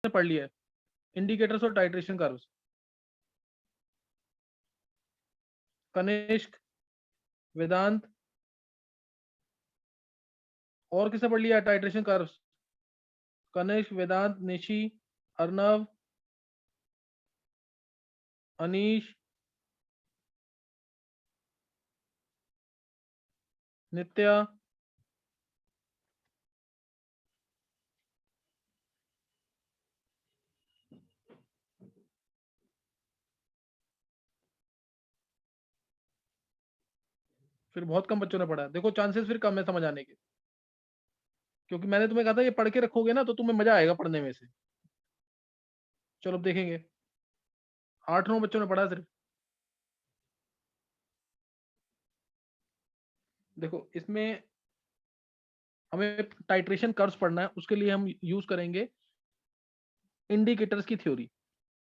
पढ़ लिया है, इंडिकेटर्स और टाइट्रेशन कर्व्स। कनिष्क, वेदांत, और किसने पढ़ लिया टाइट्रेशन कर्व्स? कनिष्क, वेदांत, निशी, अर्नव, अनीश, नित्या, फिर बहुत कम बच्चों ने पढ़ा। देखो चांसेस फिर कम है समझ आने के, क्योंकि मैंने तुम्हें कहा था ये पढ़ के रखोगे ना तो तुम्हें मजा आएगा पढ़ने में से। चलो अब देखेंगे, 8-9 बच्चों ने पढ़ा सिर्फ। देखो इसमें हमें टाइट्रेशन कर्व्स पढ़ना है, उसके लिए हम यूज करेंगे इंडिकेटर्स की थ्योरी,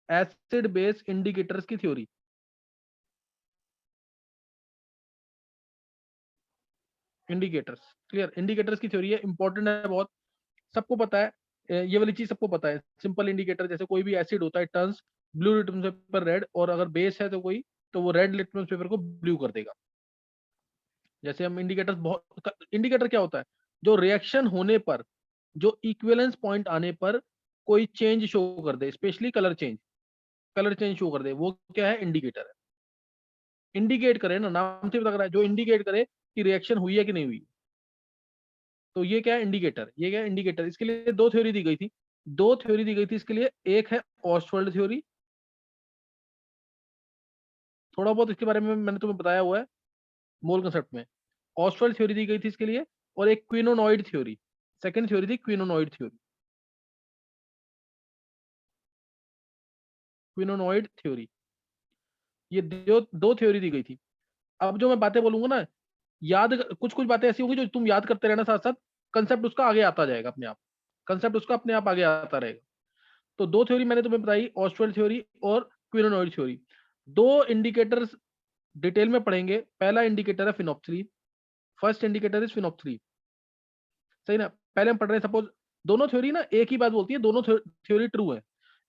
एसिड बेस इंडिकेटर्स की थ्योरी। इंडिकेटर्स क्लियर, इंडिकेटर्स की थ्योरी है, इंपॉर्टेंट है बहुत, सबको पता है। ये वाली चीज सबको पता है। सिंपल इंडिकेटर, जैसे कोई भी एसिड होता है turns blue litmus paper red, और अगर बेस है तो कोई, तो वो रेड लिटमस पेपर को ब्लू कर देगा। जैसे हम इंडिकेटर्स, बहुत इंडिकेटर क्या होता है, जो रिएक्शन होने पर, जो इक्विवेलेंस पॉइंट आने पर कोई चेंज शो कर दे, specially colour change, colour change show कर दे, वो क्या है, इंडिकेटर है। इंडिकेट करे ना, नाम से भी लग रहा है, जो इंडिकेट करे कि रिएक्शन हुई है कि नहीं हुई, तो ये क्या है, इंडिकेटर। ये क्या है, इंडिकेटर। इसके लिए दो थ्योरी दी गई थी, दो थ्योरी दी गई थी इसके लिए। एक है ऑस्वाल्ड थ्योरी, थोड़ा बहुत इसके बारे में मैंने तुम्हें बताया हुआ है मोल कंसेप्ट में। ऑस्वाल्ड थ्योरी दी गई थी इसके लिए, और एक क्विनोनॉइड थ्योरी, सेकंड थ्योरी थी क्विनोनॉइड थ्योरी। क्विनोनॉइड थ्योरी, ये दो दो थ्योरी दी गई थी। अब जो मैं बातें बोलूंगा ना, याद, कुछ कुछ बातें ऐसी होंगी जो तुम याद करते रहना साथ साथ, कंसेप्ट उसका आगे आता जाएगा अपने आप, कंसेप्ट उसका अपने आप आगे आता रहेगा। तो दो थ्योरी मैंने तुम्हें बताई, ऑस्वाल्ड थ्योरी और क्विनोनॉइड थ्योरी। दो इंडिकेटर्स डिटेल में पढ़ेंगे। पहला इंडिकेटर है phenolphthalein, first indicator is phenolphthalein, सही ना। पहले हम पढ़ रहे हैं, सपोज दोनों थ्योरी ना एक ही बात बोलती है, दोनों थ्योरी ट्रू है।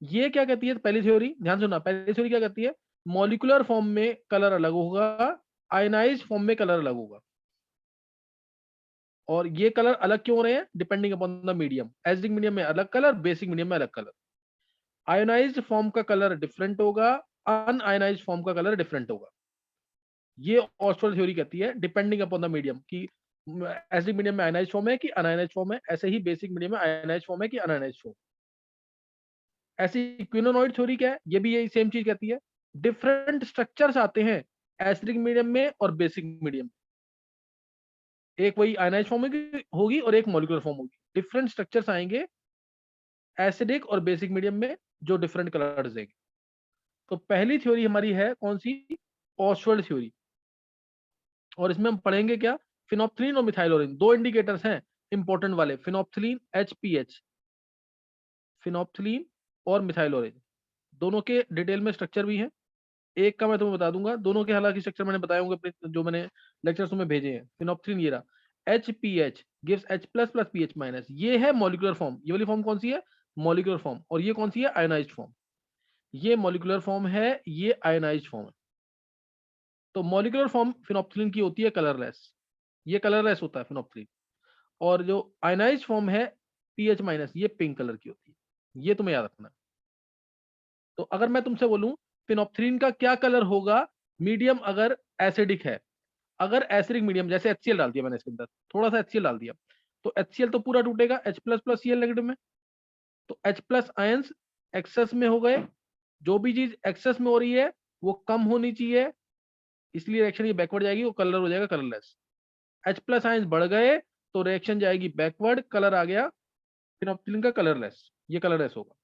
ये क्या कहती है, पहली थ्योरी ध्यान सुनना, पहली थ्योरी क्या कहती है, मॉलिक्यूलर फॉर्म में कलर अलग होगा, आयनाइज फॉर्म में कलर अलग होगा। और ये कलर अलग क्यों हो रहे हैं, depending upon the medium. Acidic medium में अलग कलर, बेसिक मीडियम में अलग कलर। आयोनाइज्ड फॉर्म का कलर डिफरेंट होगा, अनआयोनाइज्ड फॉर्म का कलर डिफरेंट होगा। ये ऑस्वाल्ड थ्योरी कहती है, डिपेंडिंग अपॉन द मीडियम, कि एसिडिक मीडियम में आयनाइज्ड फॉर्म है कि अनआयोनाइज्ड फॉर्म है, ऐसे ही बेसिक मीडियम में आयनाइज्ड फॉर्म है कि अनआयोनाइज्ड फॉर्म। ऐसी क्विनोनॉइड थ्योरी क्या है, ये भी यही सेम चीज कहती है, डिफरेंट स्ट्रक्चर्स आते हैं एसिडिक मीडियम में और बेसिक मीडियम। एक वही आयनाइज्ड फॉर्म होगी और एक मॉलिक्यूलर फॉर्म होगी, डिफरेंट स्ट्रक्चर्स आएंगे एसिडिक और बेसिक मीडियम में, जो डिफरेंट कलर्स देंगे। तो पहली थ्योरी हमारी है कौन सी, ऑस्वाल्ड थ्योरी। और इसमें हम पढ़ेंगे क्या, फिनोप्थलीन और मिथाइलोरिन, दो इंडिकेटर्स हैं इंपॉर्टेंट वाले, फिनोप्थलीन एचपीएच, फिनोप्थलीन और मिथाइलोरिन, दोनों के डिटेल में स्ट्रक्चर भी है। एक का मैं तुम्हें बता दूंगा, दोनों के हालांकि स्ट्रक्चर मैंने बताए होंगे अपने जो मैंने लेक्चर्स में भेजे हैं। फिनोप्थलीन ये रहा, H P H gives H plus plus P H minus, ये है मॉलिकुलर फॉर्म। ये वाली फॉर्म कौन सी है, मॉलिकुलर फॉर्म। और ये कौन सी है, आयोनाइज्ड फॉर्म। ये मॉलिकुलर फॉर्म है, ये आयोनाइज्ड फॉर्म है। तो मॉलिकुलर फॉर्म फिनोप्थलीन की होती है कलरलेस, ये कलरलेस होता है फिनोप्थलीन। और जो आयनाइज्ड फॉर्म है पीएच माइनस, ये पिंक कलर की होती है, ये तुम्हें याद रखना है। तो अगर मैं तुमसे बोलूं फिनोप्थलीन का क्या कलर होगा, मीडियम अगर एसिडिक है, अगर एसिडिक मीडियम, जैसे HCl डाल दिया मैंने इसके अंदर, थोड़ा सा HCl डाल दिया, तो HCl तो पूरा टूटेगा, H plus plus Cl negative में, तो H प्लस आयंस एक्सेस में हो गए। जो भी चीज एक्सेस में हो रही है वो कम होनी चाहिए, इसलिए रिएक्शन ये बैकवर्ड जाएगी, वो कलर हो जाएगा कलरलेस। H प्लस आयंस बढ़ गए तो रिएक्शन जाएगी बैकवर्ड, कलर आ गया फिनोप्थलीन का कलरलेस, ये कलरलेस होगा।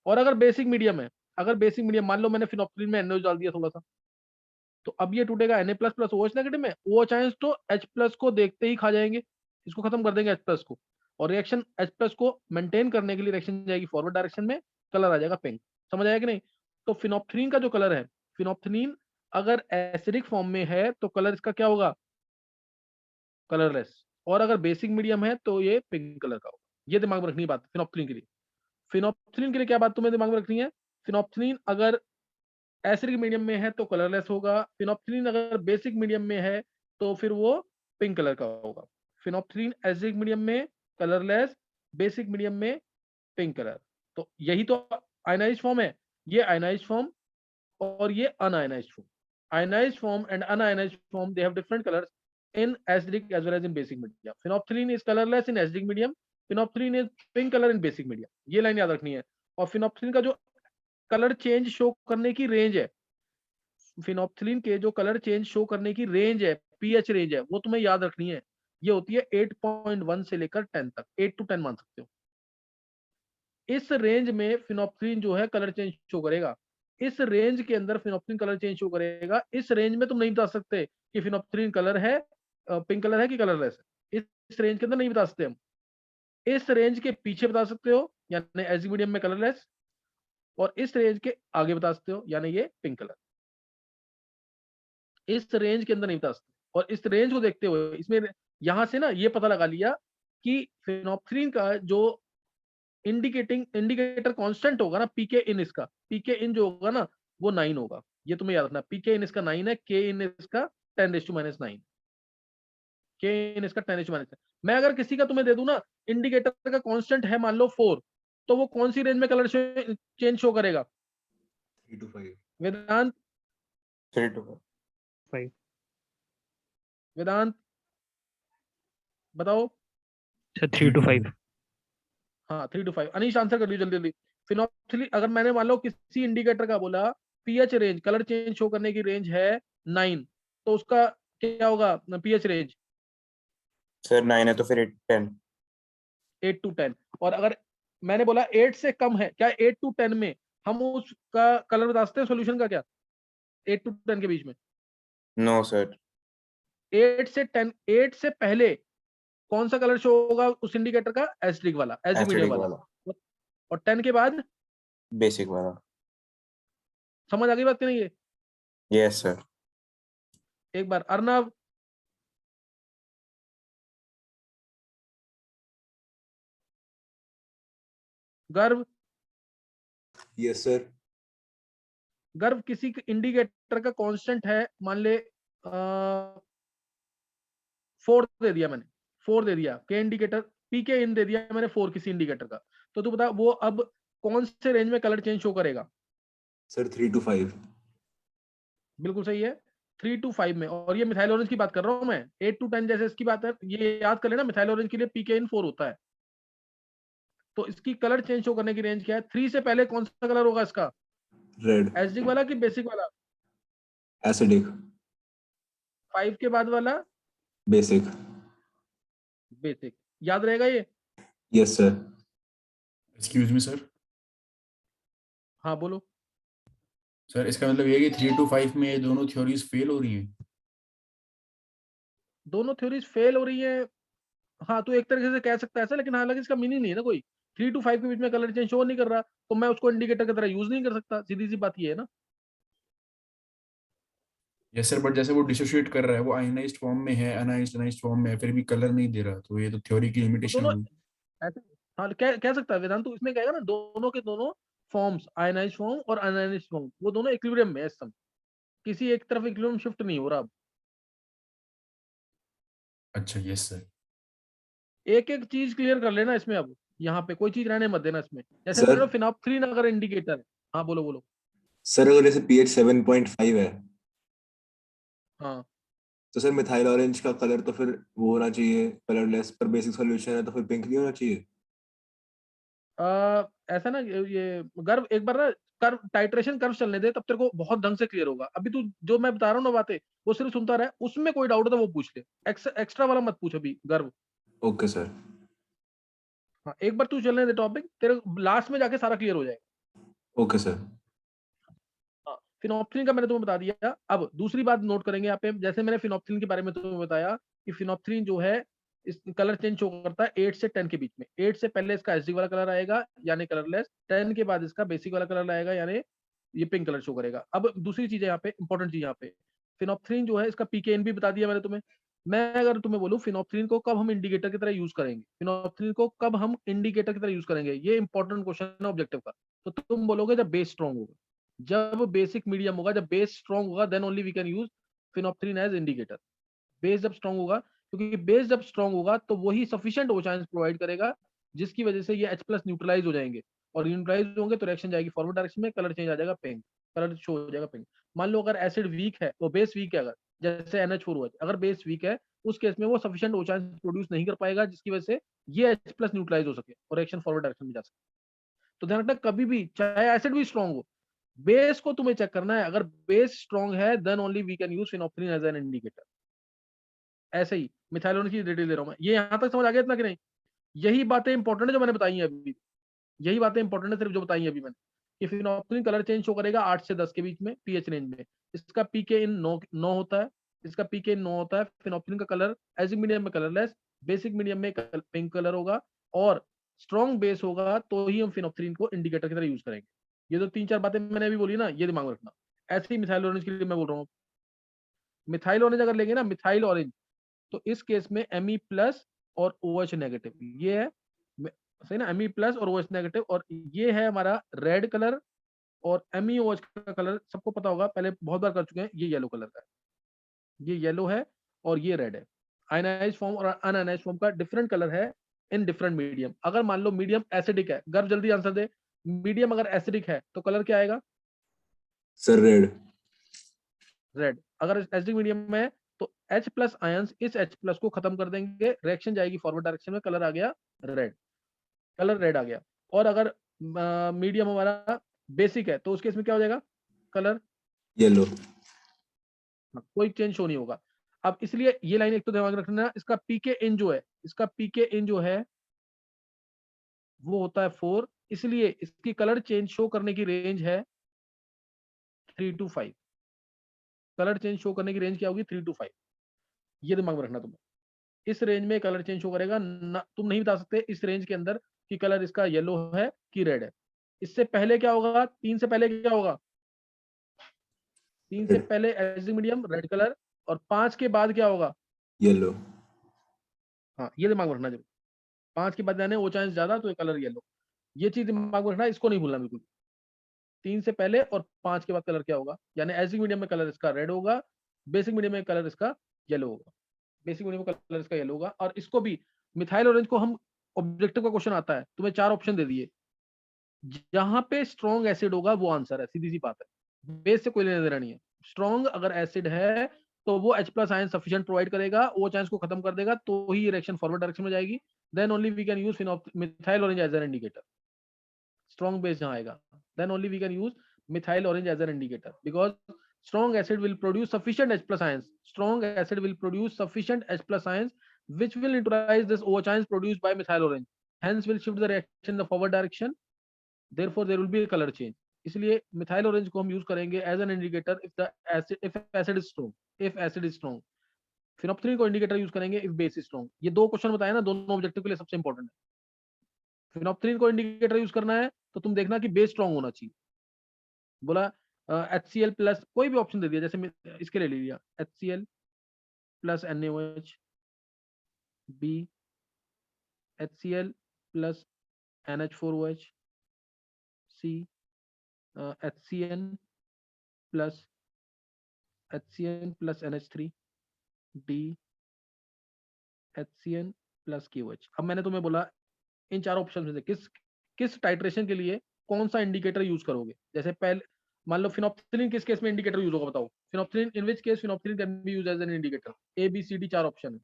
और अगर बेसिक मीडियम है, अगर बेसिक मीडियम मान लो मैंने फिनोप्थलीन में NaOH डाल दिया थोड़ा सा, तो अब ये टूटेगा Na plus plus OH negative में, OH आयंस तो H प्लस को देखते ही खा जाएंगे, इसको खत्म कर देंगे H प्लस को, और रिएक्शन H प्लस को मेंटेन करने के लिए रिएक्शन जाएगी फॉरवर्ड डायरेक्शन में, कलर आ जाएगा पिंक। समझ आया कि नहीं। तो फिनोप्थलीन का जो कलर है, फिनोप्थलीन अगर एसिडिक फॉर्म में है तो कलर इसका क्या होगा, कलरलेस। और अगर बेसिक मीडियम है तो ये पिंक कलर का होगा। ये दिमाग में रखनी बात फिनोप्थलीन के लिए। फिनोप्थलीन के लिए क्या बात तुम्हें दिमाग में रखनी है, फिनोप्थलीन अगर एसिडिक मीडियम में है तो कलरलेस होगा, फिनोप्थलीन अगर बेसिक मीडियम में है तो फिर वो पिंक कलर का होगा। फिनोप्थलीन एसिडिक मीडियम में कलरलेस, बेसिक मीडियम में पिंक कलर। तो यही तो आयनाइज्ड फॉर्म है, ये आयनाइज्ड फॉर्म और ये un-ionised form. Ionised form and un-ionised form they have different colours in acidic as well as in basic medium. Phenolphthalein is colorless in acidic medium, phenolphthalein is pink color in basic medium. ये line याद रखनी है। और phenolphthalein का जो colour change show करने की range है, फिनोप्थलीन के जो कलर चेंज शो करने की रेंज है, पीएच रेंज है, वो तुम्हें याद रखनी है। ये होती है 8.1 से लेकर 10 तक, 8 to 10 मान सकते हो। इस रेंज में फिनोप्थलीन जो है कलर चेंज शो करेगा, इस रेंज के अंदर फिनोप्थलीन कलर चेंज शो करेगा। इस रेंज में तुम नहीं बता सकते कि फिनोप्थलीन कलर है पिंक कलर है कि कलरलेस है, इस रेंज के अंदर नहीं बता सकते हम। इस रेंज के पीछे बता सकते हो यानी एसिडिक मीडियम में कलरलेस, और इस रेंज के आगे बता सकते हो यानी ये पिंक कलर। इस रेंज के अंदर नहीं बता सकते। और इस रेंज को देखते हुए इसमें यहां से ना ये पता लगा लिया कि फिनोप्थलीन का जो इंडिकेटर कांस्टेंट होगा ना, पीके इन, इसका पीके इन जो होगा ना वो 9 होगा। ये तुम्हें याद रखना, पीके इन इसका 9 है, के इन इसका 10⁻⁹, के इन इसका 10⁻⁹। मैं अगर किसी का तुम्हें दे दूं ना, इंडिकेटर का कांस्टेंट है मान लो 4, तो वो कौन सी रेंज में कलर चेंज शो करेगा? 3 to 5। Vedanta 3 to 5। वेदांत बताओ। 3 to 5। हाँ 3 to 5। अनीश आंसर कर लीजिए जल्दी जल्दी। फिनोप्थलीन अगर मैंने मान लो किसी इंडिकेटर का बोला pH range, colour change show करने की रेंज है 9, तो उसका क्या होगा पीएच रेंज? सर 9 है तो फिर 10। 8 to 10। और अगर मैंने बोला 8 से कम है, क्या 8 to 10 में हम उसका कलर बता सकते हैं सॉल्यूशन का क्या, 8 to 10 के बीच में? No sir. 8 से 10, 8 से पहले कौन सा कलर शो होगा उस इंडिकेटर का? एसिडिक वाला, एसिडिक मीडियम वाला। और 10 के बाद बेसिक वाला। समझ आ गई बात कि नहीं? ये यस सर। एक बार अर्नव, गर्व, यस सर। गर्व किसी इंडिकेटर का कांस्टेंट है, मान ले 4 दे दिया मैंने, 4 दे दिया, के इंडिकेटर पीके इन दे दिया मैंने 4 किसी इंडिकेटर का, तो तू बता वो अब कौन से रेंज में कलर चेंज शो करेगा? Sir 3 to 5। बिल्कुल सही है, 3 to 5 में। और ये मिथाइल ऑरेंज की बात कर रहा हूं मैं, 8 to 10 जैसे इसकी बात है, ये याद कर लेना मिथाइल ऑरेंज के लिए पीके इन 4 होता है। तो इसकी कलर चेंज शो करने की रेंज क्या है? 3 से पहले कौन सा कलर होगा इसका? रेड। एसिडिक वाला कि बेसिक वाला? एसिडिक। 5 के बाद वाला बेसिक। बेसिक। याद रहेगा ये? Yes sir. Excuse me sir. हाँ बोलो। सर इसका मतलब ये है कि 3 to 5 में ये दोनों थ्योरीज फेल हो रही हैं। दोनों थ्योरीज फेल हो रही है, हाँ तो एक तरीके से कह सकता है ऐसा, लेकिन हालांकि इसका मीनिंग नहीं है ना कोई। 3 to 5 के बीच में कलर चेंज शो नहीं कर रहा, तो मैं उसको इंडिकेटर की तरह यूज नहीं कर सकता, सीधी सी बात ये है ना। यस सर, बट जैसे वो डिसोशिएट कर रहा है, वो आयनाइज्ड फॉर्म में है, अनआयनाइज्ड फॉर्म में है, फिर भी कलर नहीं दे रहा, तो ये तो थ्योरी की तो लिमिटेशन दोनों हुई। ऐसे, हाँ कह सकता है वेदांत, तो इसमें कहेगा ना दोनों के दोनों फॉर्म्स, आयनाइज्ड फॉर्म और अनआयनाइज्ड फॉर्म, वो दोनों इक्विलिब्रियम में है इस समय, किसी एक तरफ इक्विलिब्रियम शिफ्ट नहीं हो रहा अब। अच्छा यस सर। एक एक चीज क्लियर कर लेना इसमें, अब यहाँ पे कोई चीज रहने मत देना इसमें। जैसे सर मान लो फिनोप्थलीन अगर इंडिकेटर है, हाँ बोलो बोलो। सर अगर जैसे पीएच 7.5 है हाँ तो सर मिथाइल ऑरेंज का कलर तो फिर वो होना चाहिए कलरलेस, पर बेसिक सॉल्यूशन है तो फिर पिंक नहीं होना चाहिए। ऐसा ना ये गर्व एक बार ना कर्व, टाइट्रेशन कर्व चलने दे, तब तेरे को बहुत ढंग से क्लियर होगा। अभी तू जो मैं बता रहा हूँ ना बातें, वो सिर्फ सुनता रहे, उसमें कोई डाउट है तो वो पूछ ले, एक्स्ट्रा वाला मत पूछ अभी गर्व। Okay sir. हाँ एक बार तू चलने दे टॉपिक, तेरे लास्ट में जाके सारा क्लियर हो जाएगा। Okay sir. हाँ फिनोप्थलीन का मैंने तुम्हें बता दिया। अब दूसरी बात नोट करेंगे यहाँ पे, जैसे मैंने फिनोप्थलीन के बारे में तुम्हें बताया कि फिनोप्थलीन जो है इस कलर चेंज शो करता है 8 से 10 के बीच में। 8 से पहले इसका एसिडिक वाला कलर आएगा यानी कलरलेस, 10 के बाद इसका बेसिक वाला कलर आएगा यानी ये पिंक कलर शो करेगा। अब दूसरी चीज है यहाँ पे, इंपॉर्टेंट चीज यहाँ पे, फिनोप्थलीन जो है इसका पीकेएन भी बता दिया मैंने तुम्हें, मैं अगर तुम्हें बोलूं फिनोप्थलीन को कब हम इंडिकेटर की तरह यूज करेंगे, फिनोप्थलीन को कब हम इंडिकेटर की तरह यूज करेंगे, ये इंपॉर्टेंट क्वेश्चन है ऑब्जेक्टिव का। तो तुम बोलोगे जब बेस स्ट्रांग होगा, जब बेसिक मीडियम होगा, जब बेस स्ट्रांग होगा, then only we can use phenolphthalein as indicator. Base जब स्ट्रांग होगा, क्योंकि बेस जब स्ट्रांग होगा तो वही सफिशिएंट ओचांस प्रोवाइड करेगा जिसकी वजह से ये H+ न्यूट्रलाइज हो जाएंगे, और न्यूट्रलाइज होंगे तो रिएक्शन जाएगी फॉरवर्ड डायरेक्शन में, कलर चेंज आ जाएगा पिंक, कलर शो हो जाएगा पिंक। मान लो अगर एसिड वीक है, वो बेस वीक है, अगर जैसे NH4OH अगर बेस वीक है, उस केस में वो सफिशिएंट ओचांस प्रोड्यूस नहीं कर पाएगा जिसकी वजह से ये H+ न्यूट्रलाइज हो सके और रिएक्शन फॉरवर्ड डायरेक्शन में जा सके। तो ध्यान रखना, कभी भी चाहे एसिड भी स्ट्रांग हो, बेस को तुम्हें चेक करना है, अगर बेस स्ट्रांग है then only we can use phenolphthalein as an indicator. ऐसे ही मिथाइलोन की डिटेल दे रहा हूं मैं, ये यहां तक समझ आ गया इतना कि नहीं? यही बातें इंपॉर्टेंट है जो मैंने बताई है अभी, यही बातें इंपॉर्टेंट है सिर्फ जो बताई है अभी मैंने, कि फिनोप्थलीन कलर चेंज शो करेगा 8 से 10 के बीच में पीएच रेंज में, इसका पीके इन 9 होता है, इसका पीके इन 9 होता है। फिनोप्थलीन का कलर एसिड मीडियम में कलरलेस, बेसिक मीडियम में पिंक कलर होगा, और स्ट्रॉन्ग बेस होगा तो ही हम फिनोप्थलीन को इंडिकेटर की तरह यूज करेंगे। ये जो 3-4 बातें मैंने अभी बोली ना, ये दिमाग में रखना। ऐसे ही मिथाइल ऑरेंज के लिए मैं बोल रहा हूँ, मिथाइल ऑरेंज अगर लेंगे ना, मिथाइल ऑरेंज, तो इस केस में Me+ और OH नेगेटिव, ये है सही ना, Me+ और OH नेगेटिव, और ये है हमारा रेड कलर, और MEOH का कलर सबको पता होगा, पहले बहुत बार कर चुके हैं, ये येलो कलर का है, ये येलो है और ये रेड है। आयनाइज फॉर्म और अनआयनाइज फॉर्म का डिफरेंट कलर है इन डिफरेंट मीडियम। अगर मान लो मीडियम एसिडिक है, गर्भ जल्दी आंसर दे, मीडियम अगर एसिडिक है तो कलर क्या आएगा? Sir red. रेड। अगर एसिडिक मीडियम में है तो H+ आयंस इस H+ को खत्म कर देंगे, रिएक्शन जाएगी फॉरवर्ड डायरेक्शन में, कलर आ गया रेड, कलर रेड आ गया। और अगर मीडियम हमारा बेसिक है तो उस केस में क्या हो जाएगा? Colour yellow. कोई चेंज शो नहीं होगा। अब इसलिए ये लाइन एक तो दिमाग में रखना, इसका पीके इन जो है, इसका पीके इन जो है वो होता है 4, इसलिए इसकी कलर चेंज शो करने की रेंज है 3 to 5। कलर चेंज शो करने की रेंज क्या होगी? 3 to 5। ये दिमाग में रखना तुम्हें, इस रेंज में कलर चेंज शो करेगा ना, तुम नहीं बता सकते इस रेंज के अंदर कि कलर इसका येलो है कि रेड है। इससे पहले क्या होगा? 3 से पहले क्या होगा? 3 से Red. पहले एसिडिक मीडियम रेड कलर, और 5 के बाद क्या होगा? येलो। हाँ, ये दिमाग में रखना जरूर, 5 के बाद जाने वो चांस ज्यादा तो ये कलर येलो, ये चीज दिमाग में रखना, इसको नहीं भूलना बिल्कुल। 3 से पहले और 5 के बाद कलर क्या होगा, यानी एसिडिक मीडियम में कलर इसका रेड होगा, बेसिक मीडियम में कलर इसका येलो होगा, बेसिक मीडियम में कलर इसका येलो होगा। और इसको भी मिथाइल ऑरेंज को हम, ऑब्जेक्टिव का क्वेश्चन आता है, तुम्हें 4 ऑप्शन दे दिए, जहां पे स्ट्रॉन्ग एसिड होगा वो आंसर है, सीधी सी बात है, बेस से कोई लेना देना नहीं है। स्ट्रॉन्ग अगर एसिड है तो वो H+ आयन सफिशिएंट प्रोवाइड करेगा, वो चांस को खत्म कर देगा तो ही रिएक्शन फॉरवर्ड डायरेक्शन में जाएगी, then only we can use methyl orange as an indicator. Strong base जहां आएगा then only we can use methyl orange as an indicator, because strong acid will produce sufficient H+ ions. Strong acid will produce sufficient H+ ions which will neutralize this OH ions produced by methyl orange. Hence will shift the reaction in the forward direction. Therefore there will be a color change. इसलिए methyl orange को हम use करेंगे as an indicator if acid is strong, if acid is strong. Phenolphthalein को indicator use करेंगे if base is strong. ये 2 question बताए ना, दोनों ऑब्जेक्टिव के लिए सबसे इंपॉर्टेंट है। फिनोप्थलीन को इंडिकेटर यूज करना है तो तुम देखना कि बेस स्ट्रॉन्ग होना चाहिए। बोला HCl+ कोई भी ऑप्शन दे दिया, जैसे इसके लिए ले लिया HCl+ NaOH, B HCl+ NH4OH, C HCN+ NH3, D HCN+ KOH। अब मैंने तुम्हें बोला इन 4 ऑप्शन में से किस टाइट्रेशन के लिए कौन सा इंडिकेटर यूज करोगे। जैसे पहले मान लो फिनोप्थलीन किस केस में इंडिकेटर यूज होगा, बताओ। Phenolphthalein, in which case phenolphthalein can be used as an indicator? A B C D 4 option है।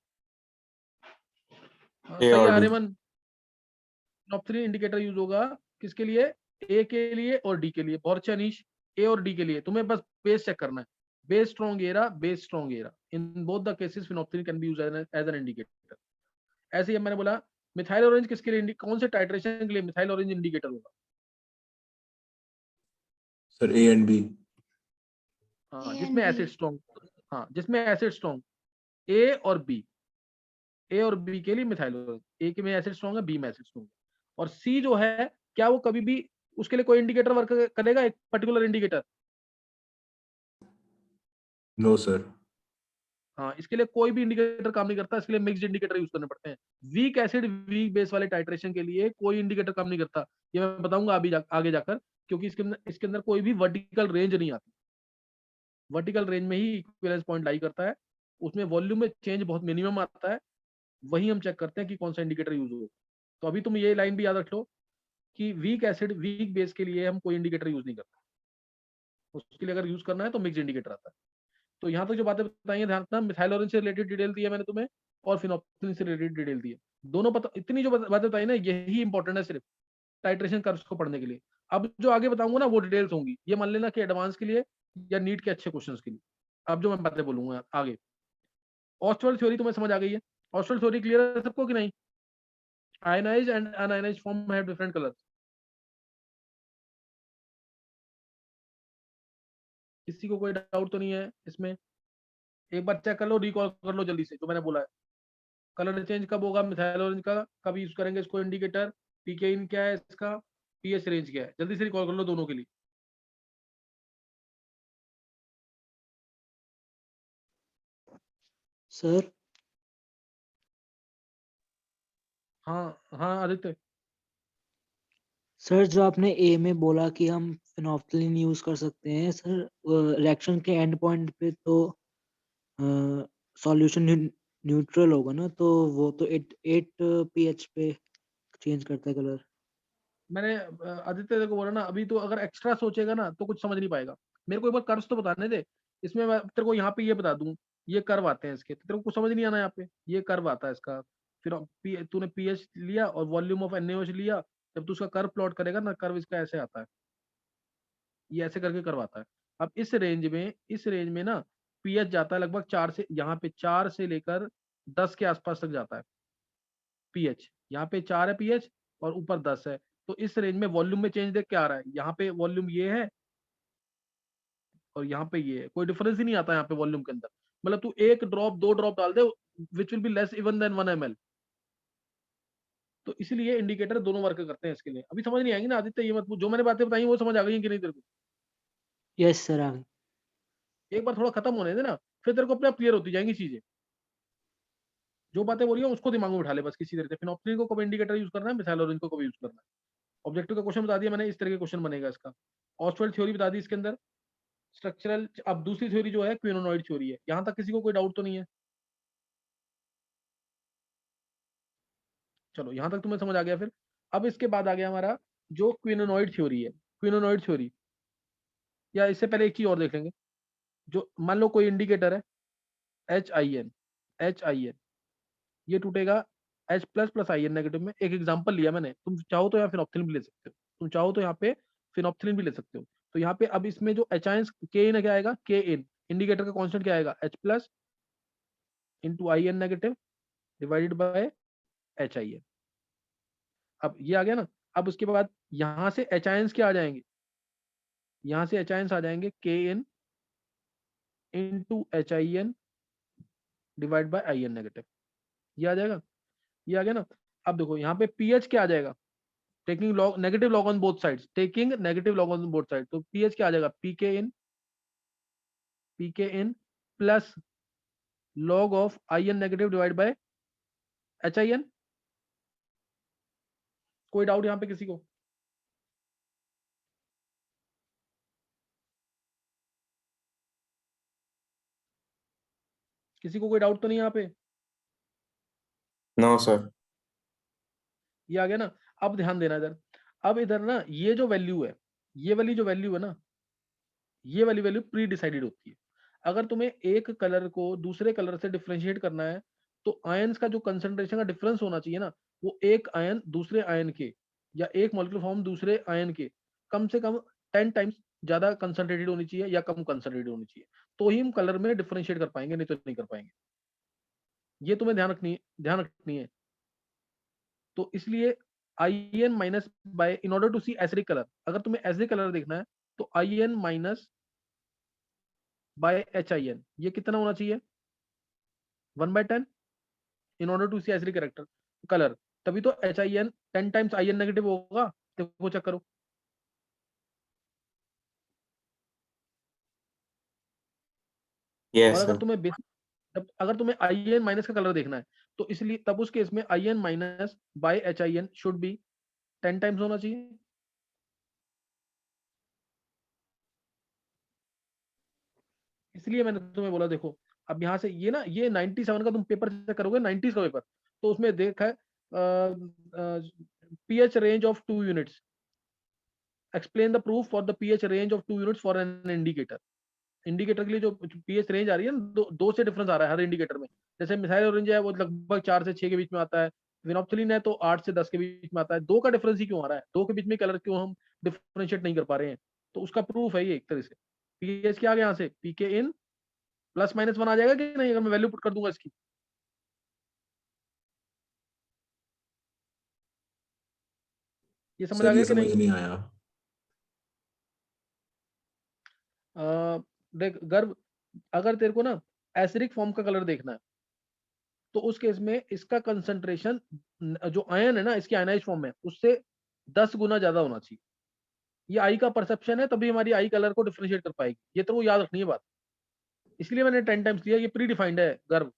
A सही है और D। Aryaman. Phenolphthalein indicator use होगा किसके लिए? A के लिए और D के लिए। बहुत अच्छा अनीश, A और D के लिए तुम्हें बस बेस चेक करना है, बेस स्ट्रॉन्ग एरा, बेस स्ट्रॉन्ग एरा, in both the cases phenolphthalein can be used as an indicator. ऐसे ही मैंने बोला मिथाइल ऑरेंज किसके लिए, कौन से टाइट्रेशन के लिए मिथाइल ऑरेंज इंडिकेटर होगा? Sir A and B। हाँ, A जिसमें and B. एसिड स्ट्रॉन्ग, हाँ जिसमें एसिड स्ट्रॉन्ग, ए और बी, ए और बी के लिए मिथाइल ऑरेंज। ए के में एसिड स्ट्रॉन्ग है, बी में एसिड स्ट्रॉन्ग है। और सी जो है, क्या वो कभी भी उसके लिए कोई इंडिकेटर वर्क करेगा, एक पर्टिकुलर इंडिकेटर? No sir. हाँ, इसके लिए कोई भी इंडिकेटर काम नहीं करता, इसके लिए मिक्स्ड इंडिकेटर यूज करने पड़ते हैं। वीक एसिड वीक बेस वाले टाइट्रेशन के लिए कोई इंडिकेटर काम नहीं करता, ये मैं बताऊंगा आगे जाकर, क्योंकि इसके अंदर कोई भी वर्टिकल रेंज नहीं आती। वर्टिकल रेंज में ही इक्विवेलेंस पॉइंट लाई करता है, उसमें वॉल्यूम में चेंज बहुत मिनिमम आता है, वही हम चेक करते हैं कि कौन सा इंडिकेटर यूज हो। तो अभी तुम ये लाइन भी याद रख लो कि वीक एसिड वीक बेस के लिए हम कोई इंडिकेटर यूज नहीं करते, उसके लिए अगर यूज करना है तो मिक्स इंडिकेटर आता है। तो यहाँ तक जो बातें बताई हैं ध्यान रखना, मिथाइल ऑरेंज से रिलेटेड डिटेल दी है मैंने तुम्हें, और फिनोप्सिलिन से रिलेटेड डिटेल दी है। दोनों पता, इतनी जो बातें बताई ना, यही इंपॉर्टेंट है सिर्फ टाइट्रेशन कर्व्स को पढ़ने के लिए। अब जो आगे बताऊंगा ना वो डिटेल्स होंगी, ये मान लेना कि एडवांस के लिए या नीट के अच्छे क्वेश्चंस के लिए। अब जो मैं बातें बोलूंगा आगे, ऑस्टवर्ड थ्योरी तुम्हें समझ आ गई है? ऑस्टवर्ड थ्योरी क्लियर है सबको कि नहीं? Ionised and un-ionised form have different colours. किसी को कोई डाउट तो नहीं है इसमें? एक बार चेक कर लो, रिकॉल कर लो जल्दी से जो मैंने बोला है। कलर चेंज कब होगा मिथाइल ऑरेंज का, कब यूज करेंगे इसको इंडिकेटर, पीके इन क्या है इसका, पीएच रेंज क्या है, जल्दी से रिकॉल कर लो दोनों के लिए। सर हाँ हाँ आदित्य, सर जो आपने ए में बोला कि हम फिनोप्सिलिन यूज कर सकते हैं सर, रिएक्शन के एंड पॉइंट पे तो सॉल्यूशन न्यूट्रल होगा ना, तो वो तो 8 पीएच पे चेंज करता है कलर। मैंने आदित्य को बोला ना, अभी तो अगर एक्स्ट्रा सोचेगा ना तो कुछ समझ नहीं पाएगा। मेरे को एक बार कर्व्स तो बताने दे, इसमें मैं तेरे को यहाँ पे ये बता दूं, ये कर्व आते हैं इसके, तो तेरे को कुछ समझ नहीं आना यहाँ पे, ये कर्व आता है इसका। फिर तूने पीएच लिया और वॉल्यूम ऑफ NaOH लिया, जब तू उसका कर्व प्लॉट करेगा ना, कर्व इसका ऐसे आता है, ये ऐसे करके करवाता है। अब इस रेंज में ना पीएच जाता है लगभग 4 से, यहाँ पे 4 से लेकर 10 के आसपास तक जाता है पीएच। यहाँ पे 4 है पीएच और ऊपर 10 है। तो इस रेंज में वॉल्यूम में चेंज देख क्या आ रहा है, यहाँ पे वॉल्यूम ये है और यहाँ पे ये है, कोई डिफरेंस ही नहीं आता यहाँ पे वॉल्यूम के अंदर। मतलब तू 1 ड्रॉप 2 ड्रॉप डाल दे, which will be less even than 1 ml। तो इसलिए इंडिकेटर दोनों वर्क करते हैं इसके लिए। अभी समझ नहीं आएंगी ना आदित्य, ये मत पूछ, जो मैंने बातें बताई वो समझ आ गई कि नहीं तेरे को? यस सर आ गई। एक बार थोड़ा खत्म होने दे ना, फिर तेरे को अपने आप क्लियर होती जाएंगी चीजें। जो बातें बोली है उसको दिमाग में उठा ले बस, किसी तरह से। फिनोप्सिलिन को कब इंडिकेटर यूज करना है, मिथाइल ऑरेंज को कब यूज करना है। ऑब्जेक्टिव का क्वेश्चन बता दिया मैंने, इस तरह के क्वेश्चन बनेगा इसका। ऑस्टवर्ड थ्योरी बता दी इसके अंदर, स्ट्रक्चरल। अब दूसरी थ्योरी जो है क्विनोनॉइड थ्योरी है। यहाँ तक किसी को कोई डाउट तो नहीं है? चलो यहाँ तक तुम्हें समझ आ गया। फिर अब इसके बाद आ गया हमारा जो क्विनोनॉइड थ्योरी है। क्विनोनॉइड थ्योरी, या इससे पहले एक चीज और देख लेंगे। जो मान लो कोई इंडिकेटर है HIN, ये टूटेगा H plus plus IN negative में। एक एग्जांपल लिया मैंने, तुम चाहो तो यहाँ फिनोप्सिलिन भी ले सकते हो, तुम चाहो तो यहाँ पे फिनोप्सिलिन भी ले सकते हो। तो यहाँ पे अब इसमें जो एच आयंस के इन क्या आएगा, के इन इंडिकेटर का कांस्टेंट क्या आएगा, H plus into IN negative divided by HIN। अब ये आ गया ना। अब उसके बाद यहाँ से एच आयंस क्या आ जाएंगे, यहाँ से एच आयंस आ जाएंगे K In into HIN divide by IN negative. ये आ जाएगा, ये आ गया ना। अब देखो यहाँ पे पीएच क्या आ जाएगा, taking log negative log on both sides, taking negative log on both side. तो पीएच क्या आ जाएगा, pK In plus log of IN negative divide by HIN। कोई डाउट यहाँ पे किसी को? किसी को कोई डाउट तो नहीं यहाँ पे? No sir. ये आ गया ना। अब ध्यान देना इधर, अब इधर ना ये जो वैल्यू है, ये वाली जो वैल्यू है ना, ये वाली वैल्यू प्री डिसाइडेड होती है। अगर तुम्हें एक कलर को दूसरे कलर से डिफरेंशिएट करना है, तो आयंस का जो कंसंट्रेशन का डिफरेंस होना चाहिए ना, वो एक आयन दूसरे आयन के, या एक मॉलिक्यूलर फॉर्म दूसरे आयन के कम से कम 10 टाइम्स ज्यादा कंसंट्रेटेड होनी चाहिए या कम कंसंट्रेटेड होनी चाहिए, तो ही हम कलर में डिफरेंशिएट कर पाएंगे, नहीं तो नहीं कर पाएंगे। ये तुम्हें ध्यान रखनी है। तो इसलिए IN minus by, in order to see acidic colour, अगर तुम्हें एसिडिक कलर देखना है तो IN माइनस बाय HIN, ये कितना होना चाहिए, 1/10, in order to see acidic character colour. तभी तो HIN 10 टाइम्स IN नेगेटिव होगा। देखो चेक करो। यस और अगर सर। तुम्हें बेसिक जब अगर तुम्हें IN माइनस का कलर देखना है तो इसलिए तब उस केस में IN minus by HIN should be 10 times होना चाहिए। इसलिए मैंने तुम्हें बोला देखो, अब यहाँ से ये ना, ये 97 का तुम पेपर चेक करोगे, 90s का पेपर, तो उसमें देखा है pH range of 2 units, explain the proof for the pH range of 2 units for an indicator. Indicator के लिए जो pH रेंज आ रही है ना, दो से डिफरेंस आ रहा है हर इंडिकेटर में। जैसे मिसाइल ऑरेंज है वो लगभग 4 से 6 के बीच में आता है, विनोप्थिलीन है तो 8 से 10 के बीच में आता है। 2 का डिफरेंस ही क्यों आ रहा है? 2 के बीच में कलर क्यों हम डिफरेंशिएट नहीं कर पा रहे हैं? तो उसका प्रूफ है ये एक तरह से। pH क्या आ गया यहाँ से, pK इन प्लस माइनस 1 आ जाएगा कि नहीं अगर मैं वैल्यू पुट कर दूंगा इसकी? ये समझ आ सर गया ये कि समझ नहीं? नहीं आया। देख गर्भ, अगर तेरे को ना एसिडिक फॉर्म का कलर देखना है तो उस केस में इसका कंसंट्रेशन जो आयन है ना इसकी आयनाइज फॉर्म में उससे 10 गुना ज्यादा होना चाहिए। ये आई का परसेप्शन है, तभी हमारी आई कलर को डिफरेंशिएट कर पाएगी। ये तो वो याद रखनी है बात, इसलिए मैंने 10 टाइम्स लिया। ये प्री डिफाइंड है गर्भ।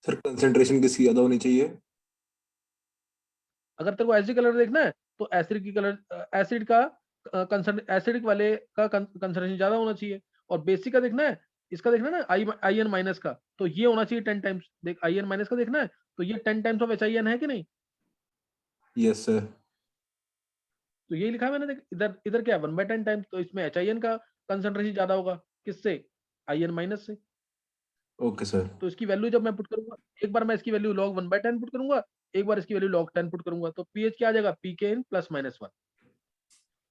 सर कंसंट्रेशन किसकी ज्यादा होनी चाहिए? अगर तेरे को एसिडिक कलर देखना है तो एसिड की कलर, एसिड का एसिडिक वाले का कंसंट्रेशन ज्यादा होना चाहिए। और बेसिक का देखना है, इसका देखना है ना IN माइनस का, तो ये होना चाहिए 10 टाइम्स। देख IN माइनस का देखना है तो ये 10 टाइम्स ऑफ HIN है कि नहीं? Yes sir. तो यही लिखा है मैंने। देख इधर इधर क्या है 1/10 टाइम्स, तो इसमें HIN का कंसंट्रेशन ज्यादा होगा किससे? IN माइनस से। Okay sir. तो इसकी वैल्यू जब मैं पुट करूंगा, एक बार मैं इसकी वैल्यू log 1/10 पुट करूंगा, एक बार इसकी वैल्यू log 10 पुट करूंगा, तो pH क्या आ जाएगा? pK in plus minus 1।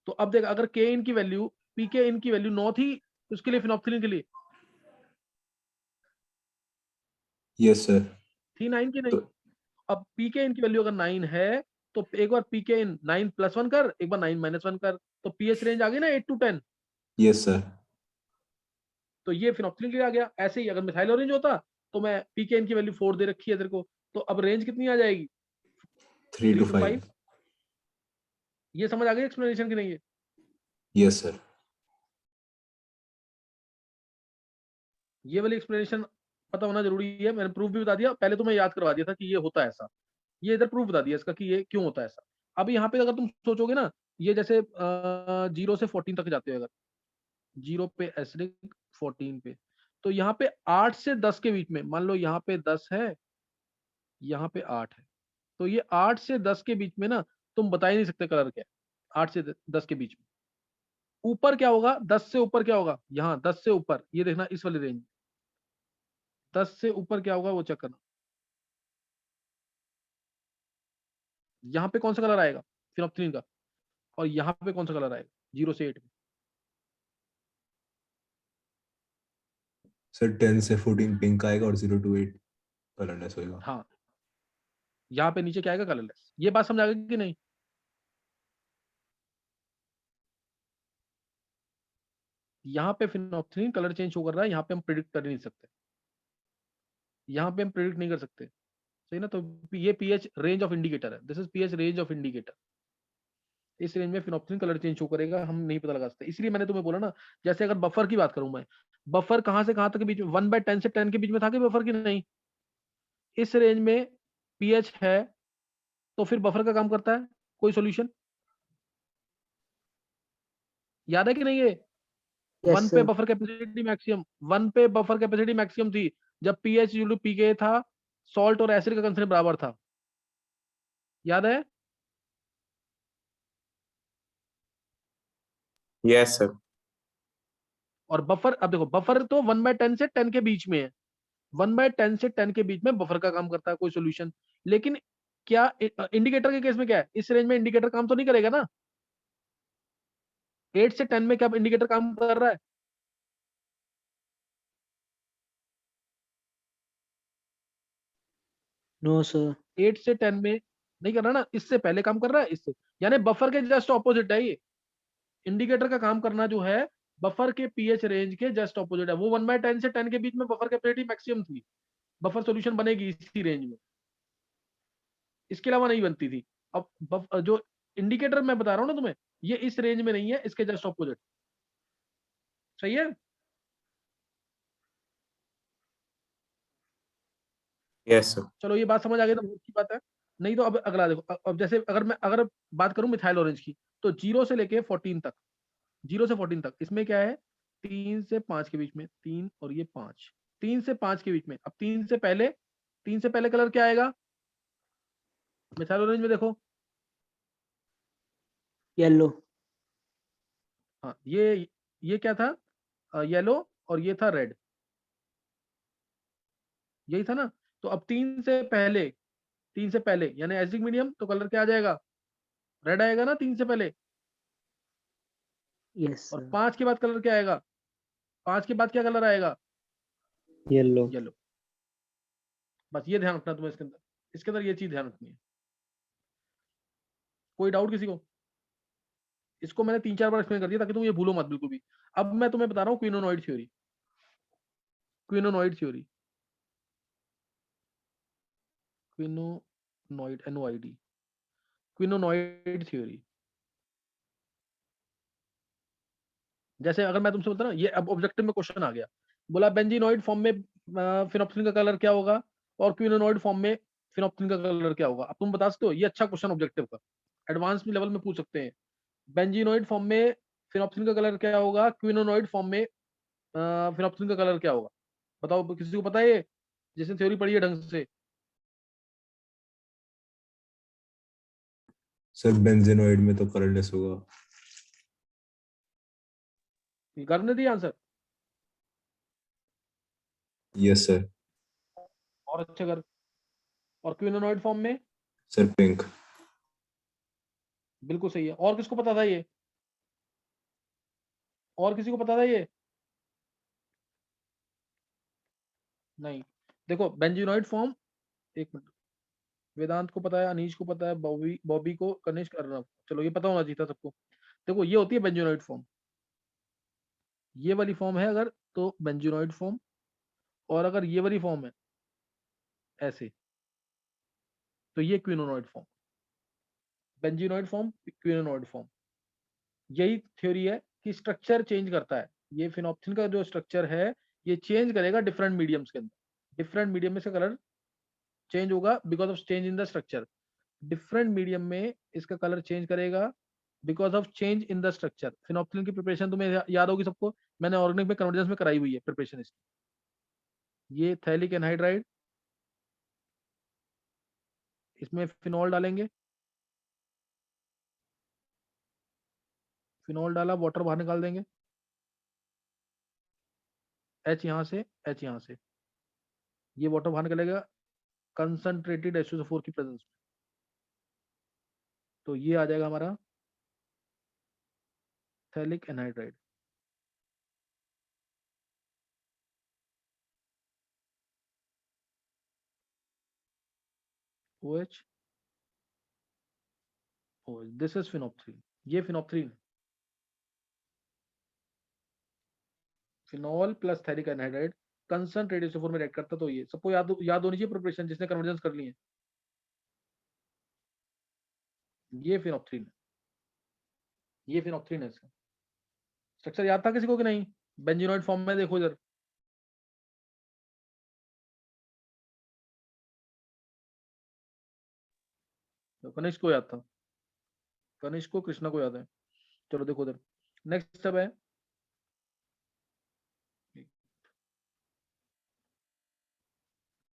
तो अब देख अगर K इन की वैल्यू, pK इन की वैल्यू 9 थी उसके लिए, फिनोप्थिलीन के लिए यस सर। थी 9 की नहीं? तो अब pK इन की वैल्यू अगर 9 है तो एक बार pK इन 9 प्लस 1 कर, एक बार 9 माइनस 1 कर, तो pH रेंज आ गई ना 8 to 10। Yes sir. तो ये फिनोप्थिलीन के लिए आ गया। ऐसे ही अगर मिथाइल ऑरेंज होता तो मैं pK इन की वैल्यू 4 दे रखी है तेरे को, तो अब रेंज कितनी आ जाएगी? 3 3 to to 5। 5। ये समझ आ गई एक्सप्लेनेशन की नहीं है? Yes sir. ये वाली एक्सप्लेनेशन पता होना जरूरी है। मैंने प्रूफ भी बता दिया, पहले तो मैं याद करवा दिया था कि ये होता है ऐसा। ये इधर प्रूफ बता दिया इसका कि ये क्यों होता है ऐसा। अब यहाँ पे अगर तुम सोचोगे ना, ये जैसे 0 से 14 तक जाते हो, अगर 0 पे एसिडिक, 14 पे, तो यहाँ पे 8 से 10 के बीच में, मान लो यहाँ पे 10 है, यहाँ पे 8 है, तो ये 8 से 10 के बीच में ना तुम बता ही नहीं सकते कलर क्या है। 8 से 10 के बीच में ऊपर क्या होगा, 10 से ऊपर क्या होगा, यहाँ 10 से ऊपर ये देखना इस वाली रेंज, 10 से ऊपर क्या होगा वो चेक करना। यहाँ पे कौन सा कलर आएगा फिनोप्थिलीन का, और यहाँ पे कौन सा कलर आएगा 0 से 8 में? सर 10 से 14 पिंक आएगा और 0 to 8 कलरलेस होएगा। हाँ, यहाँ पे नीचे क्या आएगा? कलरलेस। ये बात समझ आ गई कि नहीं? यहाँ पे फिनोप्थिलीन कलर चेंज शो कर रहा है, यहाँ पे हम प्रिडिक्ट कर नहीं सकते, यहाँ पे हम प्रिडिक्ट नहीं कर सकते, सही ना? तो ये pH रेंज ऑफ इंडिकेटर है, this is pH range of indicator. इस रेंज में फिनोप्थिलीन कलर चेंज शो करेगा, हम नहीं पता लगा सकते। इसलिए मैंने तुम्हें बोला ना, जैसे अगर बफर की बात करूं मैं, बफर कहां से कहां तक के बीच में 1/10 से 10 के बीच में था कि बफर की नहीं? इस रेंज में pH है तो फिर बफर का काम करता है कोई सॉल्यूशन, याद है कि नहीं? ये यस 1 पे सर। बफर कैपेसिटी मैक्सिमम, 1 पे बफर कैपेसिटी मैक्सिमम थी जब pH pK था, सॉल्ट और एसिड का कंसंट्रेशन बराबर था, याद है? Yes sir. और बफर, अब देखो बफर तो 1/10 से 10 के बीच में है, 1/10 से 10 के बीच में बफर का काम करता है कोई सॉल्यूशन। लेकिन क्या इंडिकेटर के केस में क्या है, इस रेंज में इंडिकेटर काम तो नहीं करेगा ना? 8 से 10 में क्या इंडिकेटर काम कर रहा है? No sir. 8 से 10 में नहीं कर रहा ना, इससे पहले काम कर रहा है, इससे, यानी बफर के जस्ट ऑपोजिट है ये। इंडिकेटर का काम करना जो है बफर के pH रेंज के जस्ट ऑपोजिट है। वो 1/10 से 10 के बीच में बफर कैपेसिटी मैक्सिमम थी, बफर सॉल्यूशन बनेगी इसी रेंज में, इसके अलावा नहीं बनती थी। अब जो इंडिकेटर मैं बता रहा हूँ ना तुम्हें, ये इस रेंज में नहीं है, इसके जस्ट ऑपोजिट, सही है? Yes, sir. चलो ये बात समझ आ गई तो बहुत अच्छी बात है। नहीं तो अब अगला देखो, अब जैसे अगर बात करूं मिथाइल ऑरेंज की, तो 0 से लेके 14 तक, 0 से 14 तक इसमें क्या है, 3 से 5 के बीच में, 3 और ये 5, 3 से 5 के बीच में। अब 3 से पहले कलर क्या आएगा मिथाइल ऑरेंज में, देखो। येलो। हाँ, ये क्या था, येलो, और ये था रेड, यही था ना। तो अब 3 से पहले यानी एसिडिक मीडियम, तो कलर क्या आ जाएगा, रेड आएगा ना 3 से पहले। यस और सर। 5 के बाद कलर क्या आएगा, 5 के बाद क्या कलर आएगा, येलो। येलो। बस ये ध्यान रखना तुम्हें इसके अंदर ये चीज ध्यान रखनी है। कोई डाउट किसी को? इसको मैंने 3-4 बार एक्सप्लेन कर दिया ताकि तुम ये भूलो मत बिल्कुल भी। अब मैं तुम्हें बता रहा हूँ quinonoid theory. Quinonoid theory, quinonoid, NOID, quinonoid theory. जैसे अगर मैं तुमसे बोलता ना, ये अब ऑब्जेक्टिव में क्वेश्चन आ गया, बोला बेंजीनॉइड फॉर्म में फिनोप्सिन का कलर क्या होगा, और क्विनोनॉइड फॉर्म में फिनोप्सिन का कलर क्या होगा। अब तुम बता सकते हो, ये अच्छा क्वेश्चन ऑब्जेक्टिव का, एडवांस लेवल में पूछ सकते हैं। बेंजीनॉइड फॉर्म में फिनोप्सिन का कलर क्या होगा, क्विनोनॉइड फॉर्म में फिनोप्सिन का कलर क्या होगा। बताओ, किसी को पता है ये, जिसने थ्योरी पढ़ी है ढंग से? सर बेंजेनॉइड में तो कलरलेस होगा। करने दिया आंसर, यस सर। और अच्छा कर। और क्विनोनॉइड फॉर्म में सर पिंक। बिल्कुल सही है। और किसको पता था ये, और किसी को पता था ये? नहीं। देखो बेंजीनॉइड फॉर्म, एक मिनट, वेदांत को पता है, अनीश को पता है, बॉबी बॉबी को, कनिष्क, अर्णव, चलो ये पता होना चाहिए था सबको। देखो ये होती है बेंजीनॉइड फॉर्म, ये वाली फॉर्म है अगर, तो बेंजीनॉइड फॉर्म। और अगर ये वाली फॉर्म है ऐसे, तो ये quinonoid form. Benzenoid form, quinonoid form. यही थ्योरी है कि स्ट्रक्चर चेंज करता है, ये फिनोप्सिन का जो स्ट्रक्चर है ये चेंज करेगा डिफरेंट मीडियम्स के अंदर। डिफरेंट मीडियम में से कलर चेंज होगा because of change in the structure. Different medium में इसका कलर चेंज करेगा because of change in the structure. फिनोप्सिन की प्रिपरेशन तुम्हें याद होगी सबको, मैंने ऑर्गेनिक में कन्वर्जेंस में कराई हुई है प्रिपरेशन इसकी। ये थैलिक एनहाइड्राइड, इसमें फिनॉल डालेंगे, फिनॉल डाला, वाटर बाहर निकाल देंगे, H यहाँ से, H यहाँ से, ये वाटर बाहर निकलेगा कंसंट्रेटेड H2SO4 की प्रेजेंस में। तो ये आ जाएगा हमारा phthalic anhydride. OH, OH, this is phenolphthalein. ये phenolphthalein, phenol plus phthalic anhydride concentrated H2SO4 में रिएक्ट करता। तो ये सबको याद होनी चाहिए प्रिपरेशन, जिसने कन्वर्जेंस कर ली है। ये फिनोप्थ्रीन, ये फिनोप्थ्रीन है। इसका स्ट्रक्चर याद था किसी को कि नहीं? बेंजीनॉइड फॉर्म में देखो इधर, तो कनिष्क को याद था, कनिष्क को, कृष्णा को याद है। चलो देखो उधर, नेक्स्ट स्टेप है,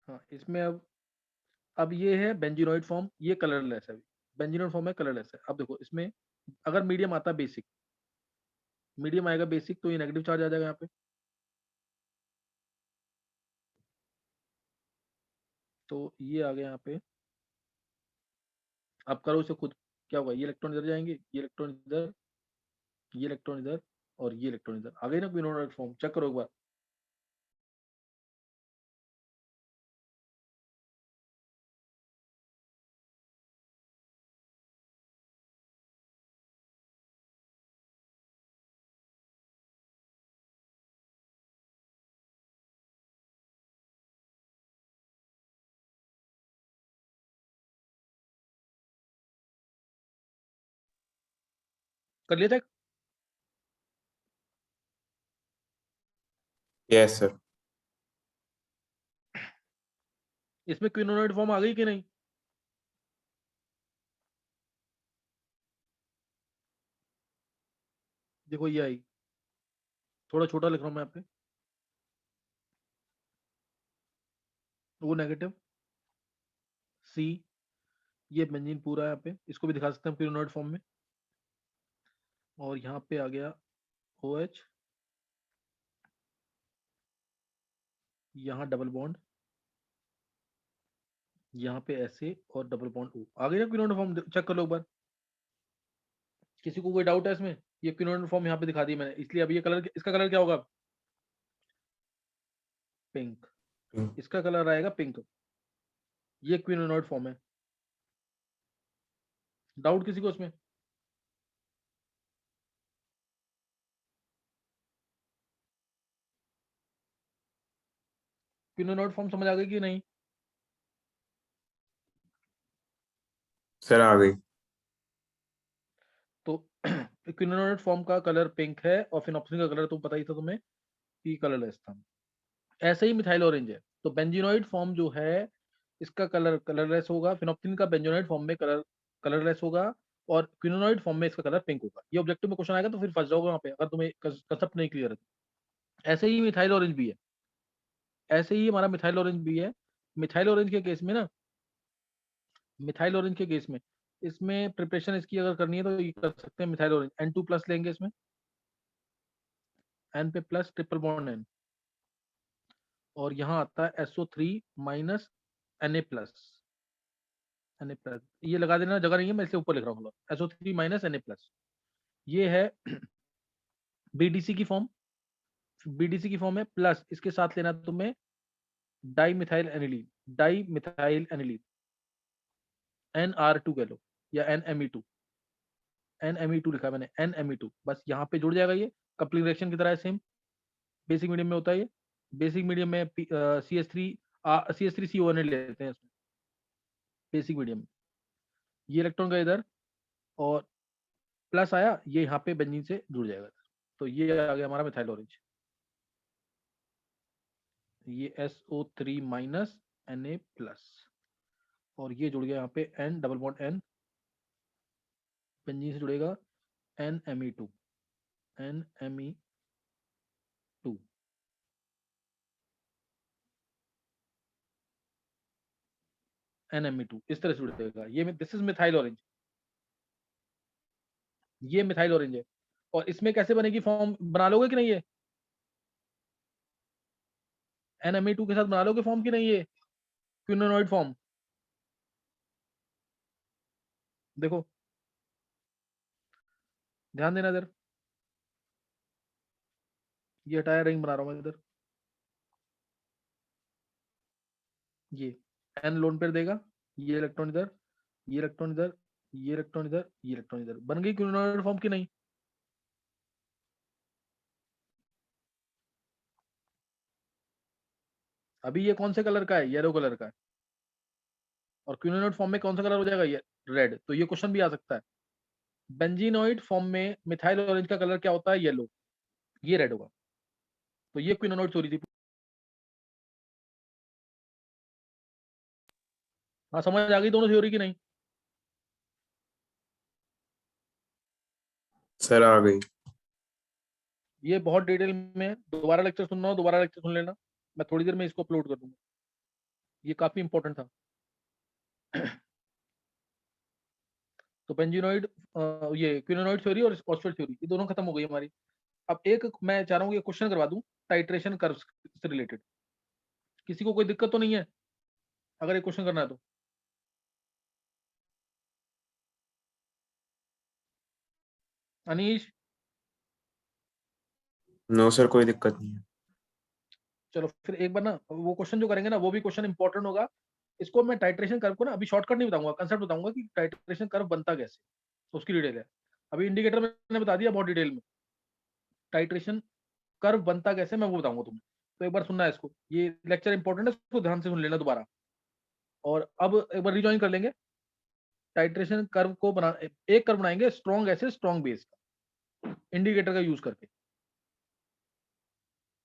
हाँ इसमें अब ये है बेंजीनॉइड फॉर्म, ये कलरलेस है। बेंजीनॉइड फॉर्म है, कलरलेस है। अब देखो इसमें अगर मीडियम आता बेसिक, मीडियम आएगा बेसिक, तो ये नेगेटिव चार्ज आ जाएगा यहाँ पे। तो ये आ गया यहाँ पे। अब करो इसे खुद, क्या होगा, ये इलेक्ट्रॉन इधर जाएंगे, ये इलेक्ट्रॉन इधर, ये इलेक्ट्रॉन इधर, और ये इलेक्ट्रॉन इधर। आ गई ना क्विनोनॉइड फॉर्म, चेक करो एक बार। कर लिया चेक? Yes, sir. इसमें क्विनोनाइड फॉर्म आ गई कि नहीं? देखो ये आई, थोड़ा छोटा लिख रहा हूं मैं यहाँ पे, वो नेगेटिव सी, ये बेंजीन पूरा है यहाँ पे, इसको भी दिखा सकते हैं क्विनोनाइड फॉर्म में। और यहाँ पे आ गया OH, यहाँ डबल बॉन्ड, यहाँ पे ऐसे और डबल बॉन्ड O, आ गई ना क्विनोनाइड फॉर्म? चेक कर लो एक बार, किसी को कोई डाउट है इसमें? ये क्विनोनाइड फॉर्म यहाँ पे दिखा दी मैंने, इसलिए अब ये कलर, इसका कलर क्या होगा? पिंक। Pink. इसका कलर आएगा पिंक। ये क्विनोनाइड फॉर्म है। डाउट किसी को इसमें? क्विनोनाइड फॉर्म समझ आ गई कि नहीं? सर आ गई। तो क्विनोनाइड फॉर्म का कलर पिंक है और फिनोप्सिन का कलर तो पता ही था तुम्हें कि कलरलेस था। ऐसे ही मिथाइल ऑरेंज है, तो बेंजीनॉइड फॉर्म जो है इसका कलर कलरलेस होगा, फिनोप्सिन का बेंजीनॉइड फॉर्म में कलर कलरलेस होगा, और क्विनोनाइड फॉर्म में इसका कलर पिंक होगा। ये ऑब्जेक्टिव में क्वेश्चन आएगा तो फिर फंस जाओगे वहां पे, अगर तुम्हें कंसेप्ट नहीं क्लियर है तो। ऐसे ही मिथाइल ऑरेंज भी है, ऐसे ही हमारा मिथाइल ऑरेंज भी है। मिथाइल ऑरेंज के केस में ना, मिथाइल ऑरेंज के केस में इसमें प्रिपरेशन इसकी अगर करनी है तो ये कर सकते हैं। मिथाइल ऑरेंज N2+ लेंगे, इसमें N पे प्लस ट्रिपल बॉन्ड N, और यहाँ आता है SO3 माइनस Na+, Na+, ये लगा देना, जगह नहीं है मैं इसलिए ऊपर लिख रहा हूँ, SO3 माइनस Na+। ये है BDC की फॉर्म, BDC की फॉर्म है, प्लस इसके साथ लेना तुम्हें di methyl aniline, di methyl aniline NR2 कह लो, या NMe2, NMe2 लिखा है मैंने, NMe2, बस यहाँ पे जुड़ जाएगा। ये कपलिंग रिएक्शन की तरह है, सेम बेसिक मीडियम में होता है। ये बेसिक मीडियम में CH3CONA लेते हैं इसमें, बेसिक मीडियम में। ये इलेक्ट्रॉन का इधर, और प्लस आया, ये यहाँ पे बेंजीन से जुड़ जाएगा। तो ये आ गया हमारा मिथाइल ऑरेंज, ये SO3 माइनस Na+, और ये जुड़ गया यहाँ पे N double bond N, benzene से जुड़ेगा NMe2, NMe2, NMe2 इस तरह से जुड़ेगा। ये दिस इज मिथाइल ऑरेंज, ये मिथाइल ऑरेंज है। और इसमें कैसे बनेगी फॉर्म, बना लोगे कि नहीं? ये NMe2 के साथ बना लोगे फॉर्म कि नहीं? ये क्विनोनाइड फॉर्म देखो, ध्यान देना इधर, ये हटाया, रिंग बना रहा हूं मैं इधर। ये N लोन पेयर देगा, ये इलेक्ट्रॉन इधर, ये इलेक्ट्रॉन इधर, ये इलेक्ट्रॉन इधर, ये इलेक्ट्रॉन इधर, बन गई क्विनोनाइड फॉर्म की नहीं? अभी ये कौन से कलर का है? येलो कलर का है। और क्विनोनाइड फॉर्म में कौन सा कलर हो जाएगा? ये रेड। तो ये क्वेश्चन भी आ सकता है, बेंजीनॉइड फॉर्म में मिथाइल ऑरेंज का कलर क्या होता है? येलो, ये रेड होगा। तो ये क्विनोनाइड थ्योरी थी। हाँ, समझ आ गई दोनों थ्योरी की नहीं? सर आ गई। ये बहुत डिटेल में है, दोबारा लेक्चर सुनना हो दोबारा लेक्चर सुन लेना, मैं थोड़ी देर में इसको अपलोड कर दूंगा, ये काफी इंपॉर्टेंट था। तो बेंजीनॉइड, ये क्विनोनाइड थ्योरी और फॉस्फेट थ्योरी, ये दोनों खत्म हो गई हमारी। अब एक मैं चाह रहा हूँ ये क्वेश्चन करवा दूं टाइट्रेशन कर्व से रिलेटेड। किसी को कोई दिक्कत तो नहीं है अगर ये क्वेश्चन करना है तो? अनीश, नो सर, कोई दिक्कत नहीं है। चलो फिर एक बार ना वो क्वेश्चन जो करेंगे ना, वो भी क्वेश्चन इंपॉर्टेंट होगा। इसको मैं टाइट्रेशन कर्व को ना अभी शॉर्टकट नहीं बताऊंगा, कंसेप्ट बताऊंगा कि टाइट्रेशन कर्व बनता कैसे, उसकी डिटेल है। अभी इंडिकेटर मैंने बता दिया बहुत डिटेल में, टाइट्रेशन कर्व बनता कैसे मैं वो बताऊंगा तुम्हें। तो एक बार सुनना है इसको, ये लेक्चर इंपॉर्टेंट है, इसको ध्यान से सुन लेना दोबारा। और अब एक बार रिजॉइन कर लेंगे। टाइट्रेशन कर्व को बना, एक कर्व बनाएंगे स्ट्रॉन्ग एसिड स्ट्रॉन्ग बेस का, इंडिकेटर का यूज करके।